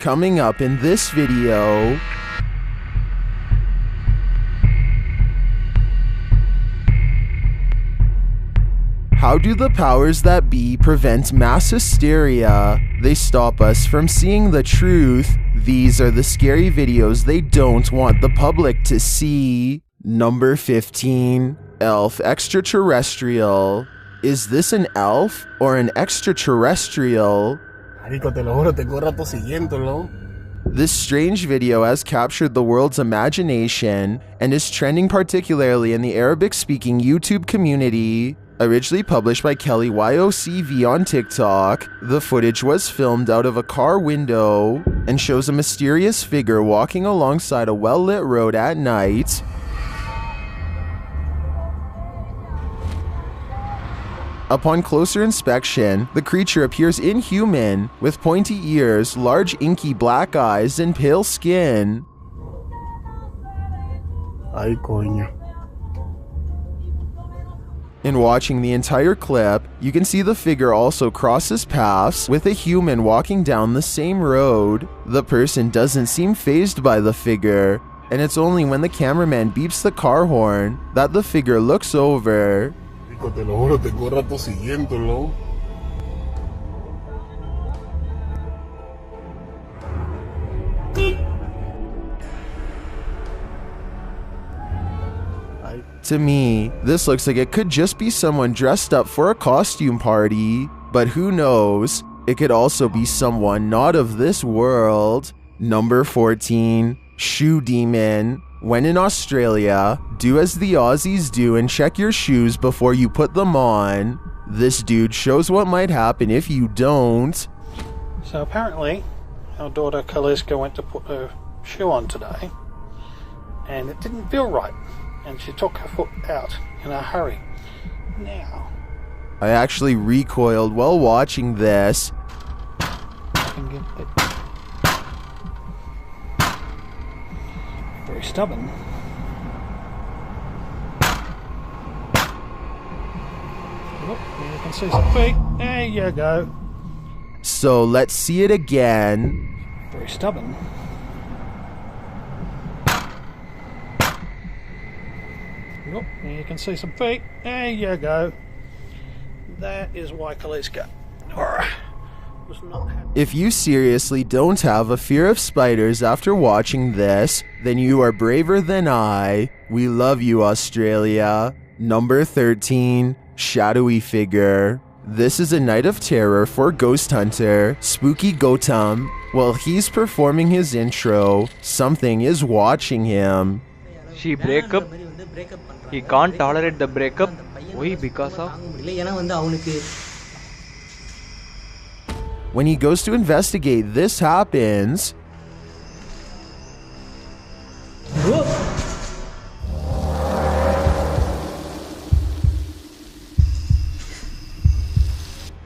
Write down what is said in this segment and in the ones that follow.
Coming up in this video, how do the powers that be prevent mass hysteria? They stop us from seeing the truth. These are the scary videos they don't want the public to see. Number 15. Elf extraterrestrial. Is this an elf or an extraterrestrial? This strange video has captured the world's imagination and is trending particularly in the Arabic-speaking YouTube community. Originally published by Kelly YOCV on TikTok, the footage was filmed out of a car window and shows a mysterious figure walking alongside a well-lit road at night. Upon closer inspection, the creature appears inhuman, with pointy ears, large inky black eyes, and pale skin. Ay, coño. In watching the entire clip, you can see the figure also crosses paths with a human walking down the same road. The person doesn't seem fazed by the figure, and it's only when the cameraman beeps the car horn that the figure looks over. Te lo juro, tengo rato siguiéndolo. To me, this looks like it could just be someone dressed up for a costume party, but who knows? It could also be someone not of this world. Number 14. Shoe Demon. When in Australia, do as the Aussies do and check your shoes before you put them on. This dude shows what might happen if you don't. So apparently, our daughter Kaliska went to put her shoe on today, and it didn't feel right, and she took her foot out in a hurry. Now, I actually recoiled while watching this. I can get it. Very stubborn. Oh, you can see some feet. There you go. So let's see it again. Very stubborn. Oh, you can see some feet. There you go. That is why Kaliska was not happy. If you seriously don't have a fear of spiders after watching this, then you are braver than I. We love you, Australia. Number 13. Shadowy figure. This is a night of terror for ghost hunter Spooky Gautam. While he's performing his intro, something is watching him. She break up. He can't tolerate the breakup. Why? Because of? When he goes to investigate, this happens.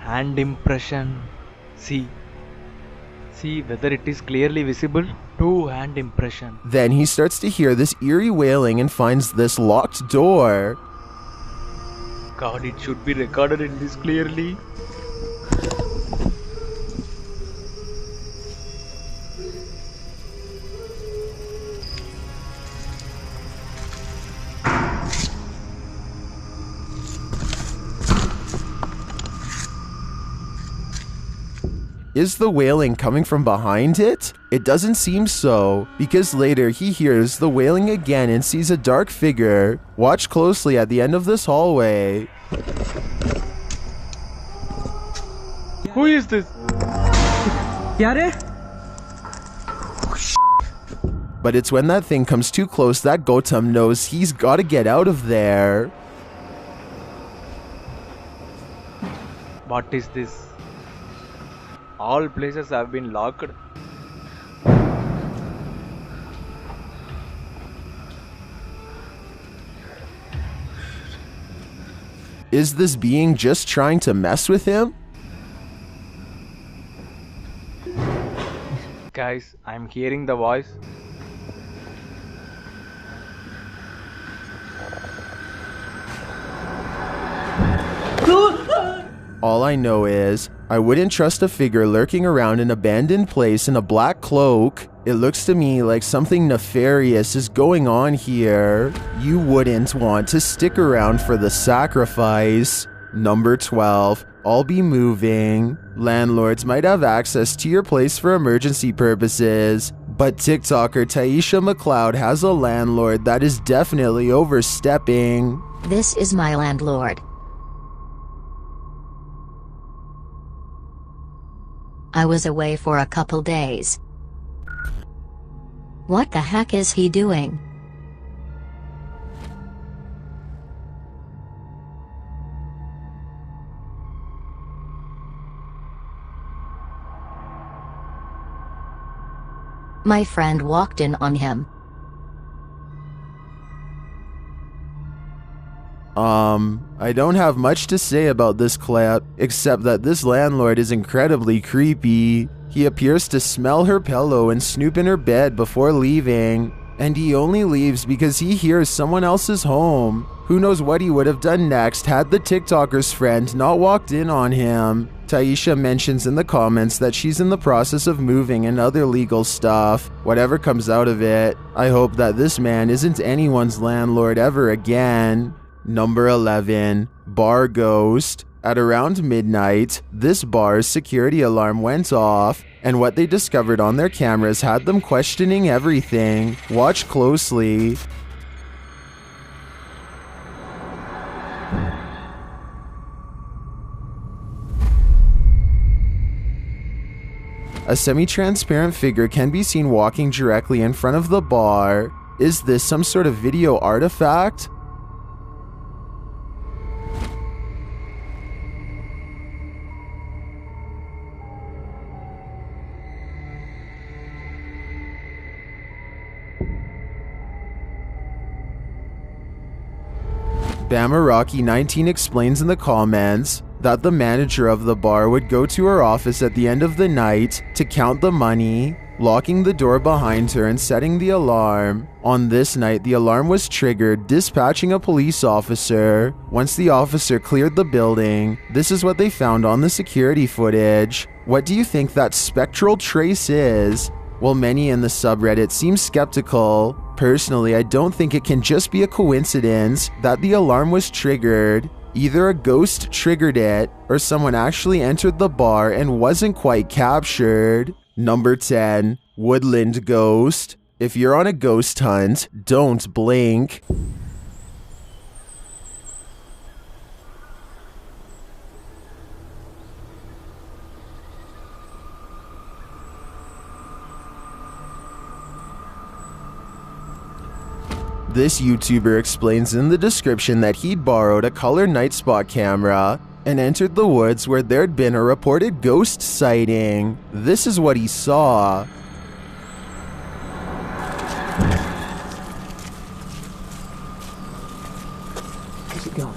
Hand impression. See whether it is clearly visible. 2 hand impression. Then he starts to hear this eerie wailing and finds this locked door. God, it should be recorded in this clearly. Is the wailing coming from behind it? It doesn't seem so, because later he hears the wailing again and sees a dark figure. Watch closely at the end of this hallway. Who is this? But it's when that thing comes too close that Gautam knows he's gotta get out of there. What is this? All places have been locked. Is this being just trying to mess with him? Guys, I'm hearing the voice. All I know is, I wouldn't trust a figure lurking around an abandoned place in a black cloak. It looks to me like something nefarious is going on here. You wouldn't want to stick around for the sacrifice. Number 12. I'll be moving. Landlords might have access to your place for emergency purposes, but TikToker Taisha McLeod has a landlord that is definitely overstepping. This is my landlord. I was away for a couple days. What the heck is he doing? My friend walked in on him. I don't have much to say about this clip, except that this landlord is incredibly creepy. He appears to smell her pillow and snoop in her bed before leaving, and he only leaves because he hears someone else's home. Who knows what he would have done next had the TikToker's friend not walked in on him. Taisha mentions in the comments that she's in the process of moving and other legal stuff. Whatever comes out of it, I hope that this man isn't anyone's landlord ever again. Number 11. Bar Ghost. At around midnight, this bar's security alarm went off, and what they discovered on their cameras had them questioning everything. Watch closely. A semi-transparent figure can be seen walking directly in front of the bar. Is this some sort of video artifact? Bamaraki19 explains in the comments that the manager of the bar would go to her office at the end of the night to count the money, locking the door behind her and setting the alarm. On this night, the alarm was triggered, dispatching a police officer. Once the officer cleared the building, this is what they found on the security footage. What do you think that spectral trace is? Well, many in the subreddit seem skeptical. Personally, I don't think it can just be a coincidence that the alarm was triggered. Either a ghost triggered it, or someone actually entered the bar and wasn't quite captured. Number 10. Woodland Ghost. If you're on a ghost hunt, don't blink. This YouTuber explains in the description that he'd borrowed a color night spot camera and entered the woods where there'd been a reported ghost sighting. This is what he saw. Where's it gone?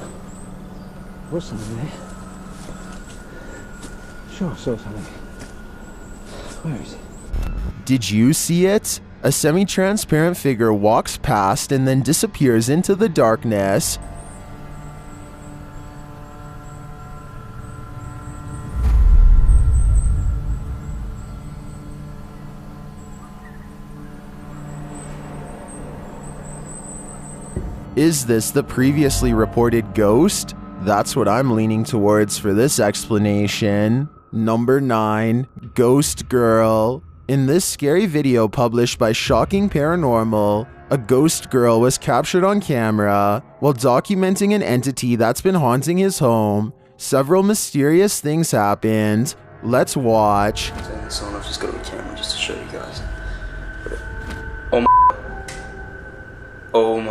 Was something there? Sure, I saw something. Where is it? Did you see it? A semi-transparent figure walks past and then disappears into the darkness. Is this the previously reported ghost? That's what I'm leaning towards for this explanation. Number 9. Ghost Girl. In this scary video published by Shocking Paranormal, a ghost girl was captured on camera while documenting an entity that's been haunting his home. Several mysterious things happened. Let's watch. So I've just got a camera just to show you guys. Oh my. Oh my.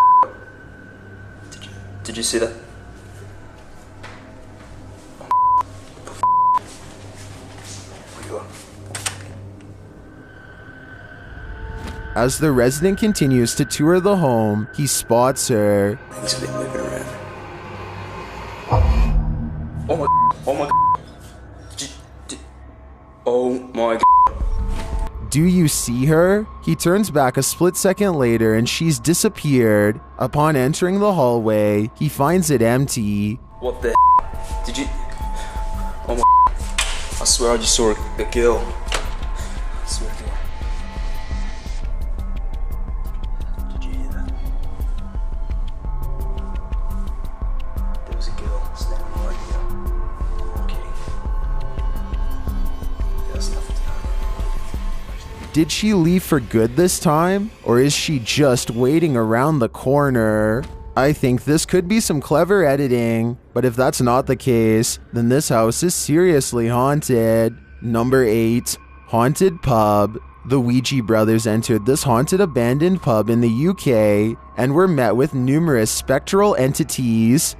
Did you see that? As the resident continues to tour the home, he spots her. Things have been moving around. Oh my. Oh my. Oh my. Do you see her? He turns back a split second later and she's disappeared. Upon entering the hallway, he finds it empty. What the? Did you? Oh my. I swear I just saw a girl. I swear to God. Did you hear that? There was a girl standing right here. Okay. There's nothing to know. Did she leave for good this time? Or is she just waiting around the corner? I think this could be some clever editing, but if that's not the case, then this house is seriously haunted. Number 8, Haunted Pub. The Ouija brothers entered this haunted abandoned pub in the UK and were met with numerous spectral entities.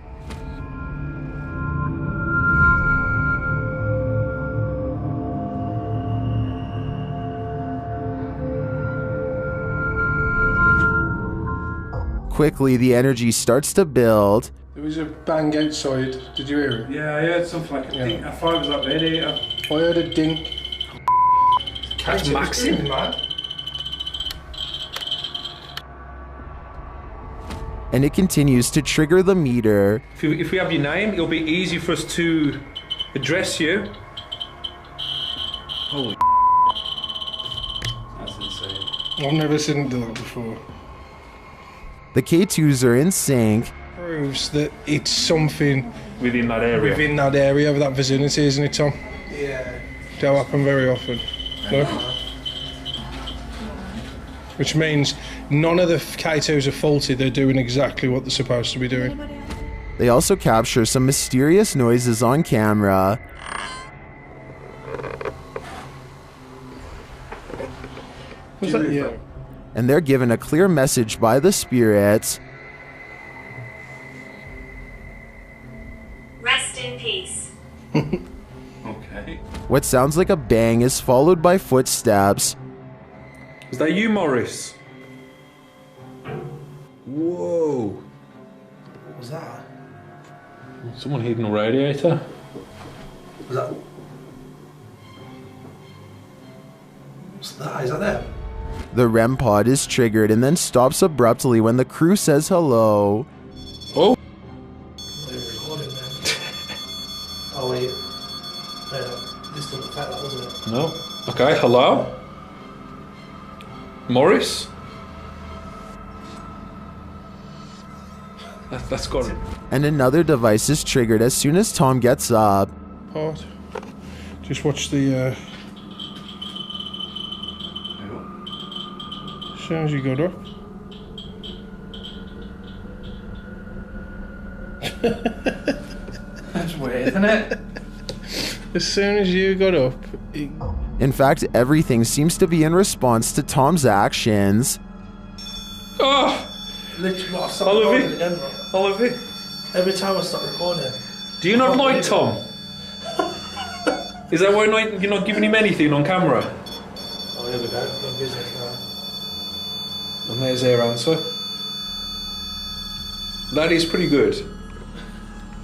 Quickly, the energy starts to build. There was a bang outside. Did you hear it? Yeah, I heard something like a ding. I thought it was that radiator. I heard a ding. That's Maxim. And it continues to trigger the meter. If we have your name, it'll be easy for us to address you. Holy that's insane. I've never seen that before. The K2s are in sync. Proves that it's something Within that area. within that area of that vicinity, isn't it, Tom? Yeah. Don't happen very often. No? Which means none of the K2s are faulty, they're doing exactly what they're supposed to be doing. They also capture some mysterious noises on camera. Was that yeah? And they're given a clear message by the spirits. Rest in peace. Okay. What sounds like a bang is followed by footsteps. Is that you, Morris? Whoa. What was that? Someone hitting a radiator? Was that? What's that? Is that them? The REM pod is triggered and then stops abruptly when the crew says hello. Oh. They were recording then. Oh wait. No, this didn't affect that, wasn't it? No. Okay, hello? Morris? That's got it. And another device is triggered as soon as Tom gets up. Part. Just watch the as soon as you got up. That's weird, isn't it? As soon as you got up, In fact, everything seems to be in response to Tom's actions. Oh! Literally, what, I stopped Oliver. recording again, bro. Oliver, Every time I stop recording. do you not like Tom? Is that why you're not giving him anything on camera? Oh, here we go. We're in business now. And there's their answer. That is pretty good.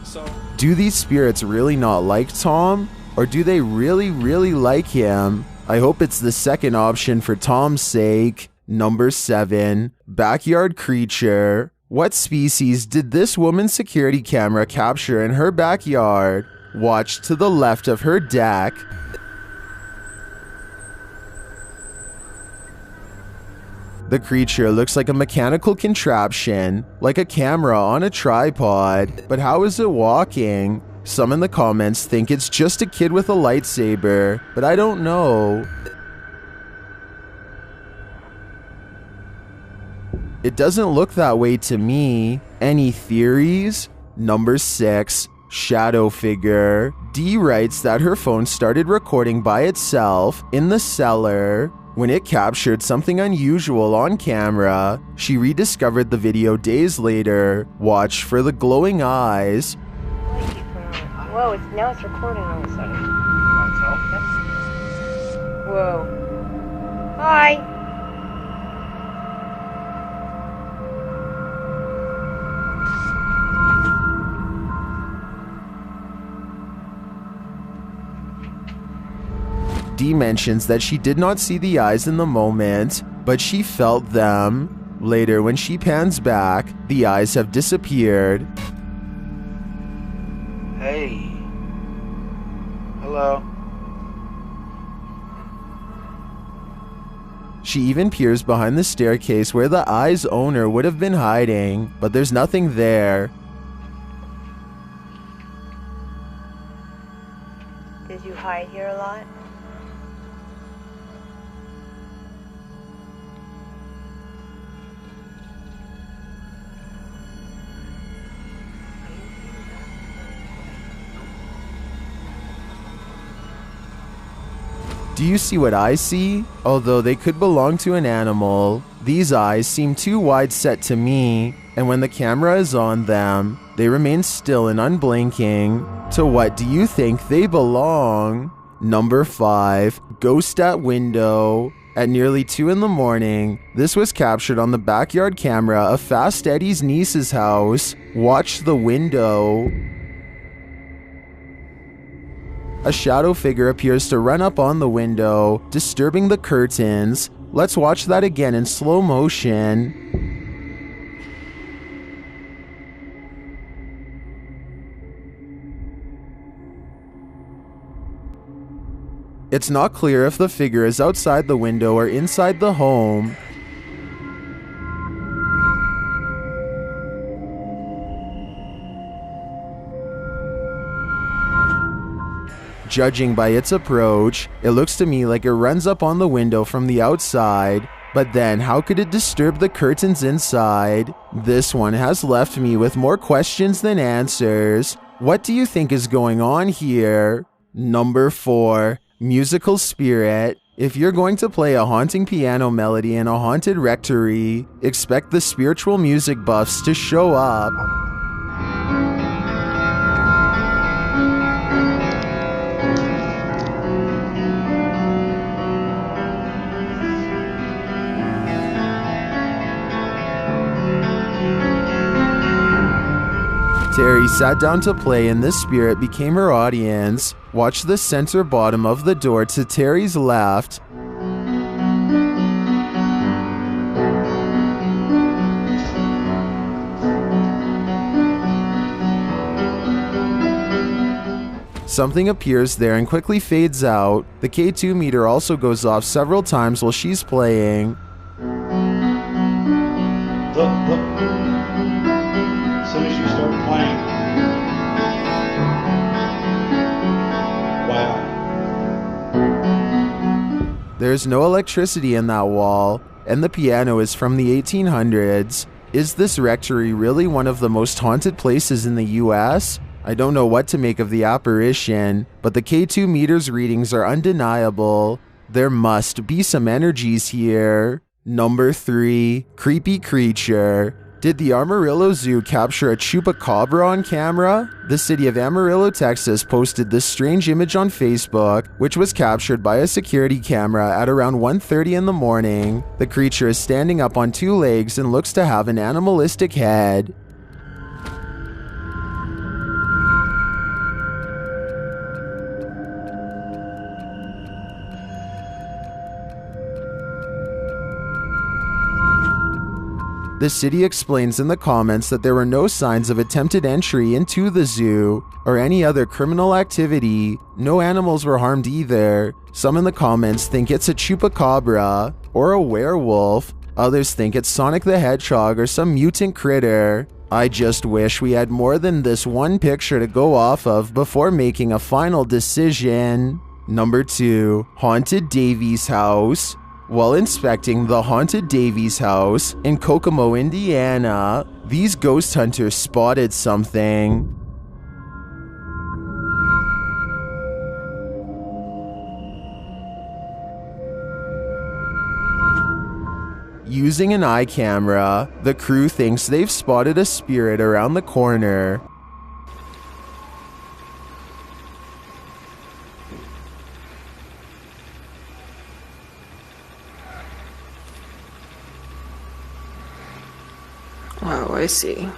So, Do these spirits really not like Tom? Or do they really, really like him? I hope it's the second option for Tom's sake. Number 7, backyard creature. What species did this woman's security camera capture in her backyard? Watch to the left of her deck. The creature looks like a mechanical contraption, like a camera on a tripod, but how is it walking? Some in the comments think it's just a kid with a lightsaber, but I don't know. It doesn't look that way to me. Any theories? Number 6, shadow figure. Dee writes that her phone started recording by itself in the cellar. When it captured something unusual on camera, she rediscovered the video days later. Watch for the glowing eyes. Whoa, now it's recording all of a sudden. Whoa. Hi. Dee mentions that she did not see the eyes in the moment, but she felt them. Later, when she pans back, the eyes have disappeared. Hey. Hello? She even peers behind the staircase where the eye's owner would have been hiding, but there's nothing there. Did you hide here a lot? Do you see what I see? Although they could belong to an animal, these eyes seem too wide set to me, and when the camera is on them, they remain still and unblinking. To what do you think they belong? Number 5, ghost at window. At nearly 2 in the morning, this was captured on the backyard camera of Fast Eddie's niece's house. Watch the window. A shadow figure appears to run up on the window, disturbing the curtains. Let's watch that again in slow motion. It's not clear if the figure is outside the window or inside the home. Judging by its approach, it looks to me like it runs up on the window from the outside, but then how could it disturb the curtains inside? This one has left me with more questions than answers. What do you think is going on here? Number 4, musical spirit. If you're going to play a haunting piano melody in a haunted rectory, expect the spiritual music buffs to show up. Terry sat down to play and this spirit became her audience. Watch the center bottom of the door to Terry's left. Something appears there and quickly fades out. The K2 meter also goes off several times while she's playing. Look. As soon as you start playing. Wow. There's no electricity in that wall, and the piano is from the 1800s. Is this rectory really one of the most haunted places in the US? I don't know what to make of the apparition, but the K2 meter's readings are undeniable. There must be some energies here. Number 3, creepy creature. Did the Amarillo Zoo capture a chupacabra on camera? The city of Amarillo, Texas posted this strange image on Facebook, which was captured by a security camera at around 1:30 in the morning. The creature is standing up on 2 legs and looks to have an animalistic head. The city explains in the comments that there were no signs of attempted entry into the zoo or any other criminal activity. No animals were harmed either. Some in the comments think it's a chupacabra or a werewolf. Others think it's Sonic the Hedgehog or some mutant critter. I just wish we had more than this one picture to go off of before making a final decision. Number 2, Haunted Davies House. While inspecting the Haunted Davies house in Kokomo, Indiana, these ghost hunters spotted something. Using an eye camera, the crew thinks they've spotted a spirit around the corner. Oh, I see.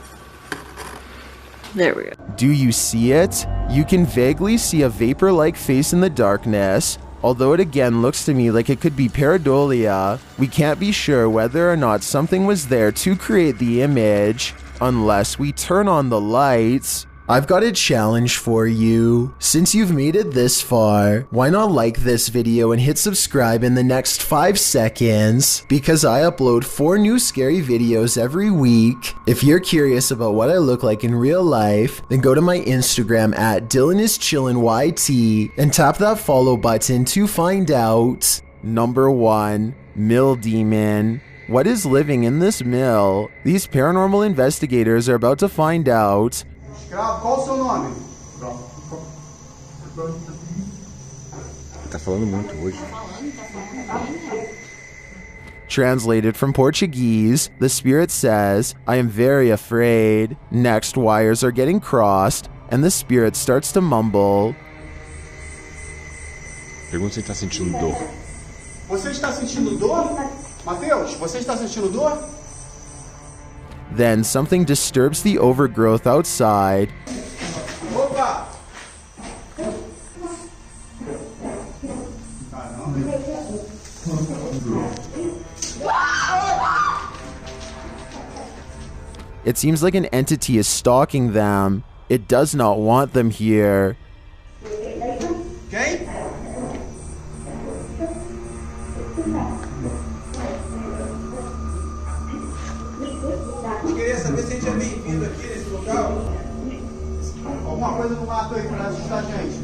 There we go. Do you see it? You can vaguely see a vapor-like face in the darkness. Although it again looks to me like it could be pareidolia, we can't be sure whether or not something was there to create the image, unless we turn on the lights. I've got a challenge for you. Since you've made it this far, why not like this video and hit subscribe in the next 5 seconds? Because I upload 4 new scary videos every week. If you're curious about what I look like in real life, then go to my Instagram at DylanIsChillinYT and tap that follow button to find out. Number 1. Mill Demon. What is living in this mill? These paranormal investigators are about to find out. Qual o seu nome? Tá falando muito hoje. Translated from Portuguese, the spirit says, I am very afraid. Next, wires are getting crossed, and the spirit starts to mumble. Pergunta se ele está sentindo dor. Você está sentindo dor? Mateus, você está sentindo dor? Then something disturbs the overgrowth outside. Opa! It seems like an entity is stalking them. It does not want them here. Quem? Queria saber se a gente é bem-vindo aqui nesse local. Alguma coisa no mato aí para assustar a gente.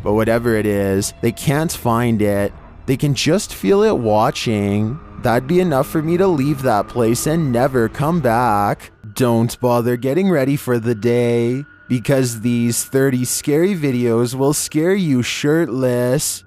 But whatever it is, they can't find it. They can just feel it watching. That'd be enough for me to leave that place and never come back. Don't bother getting ready for the day, because these 30 scary videos will scare you shirtless.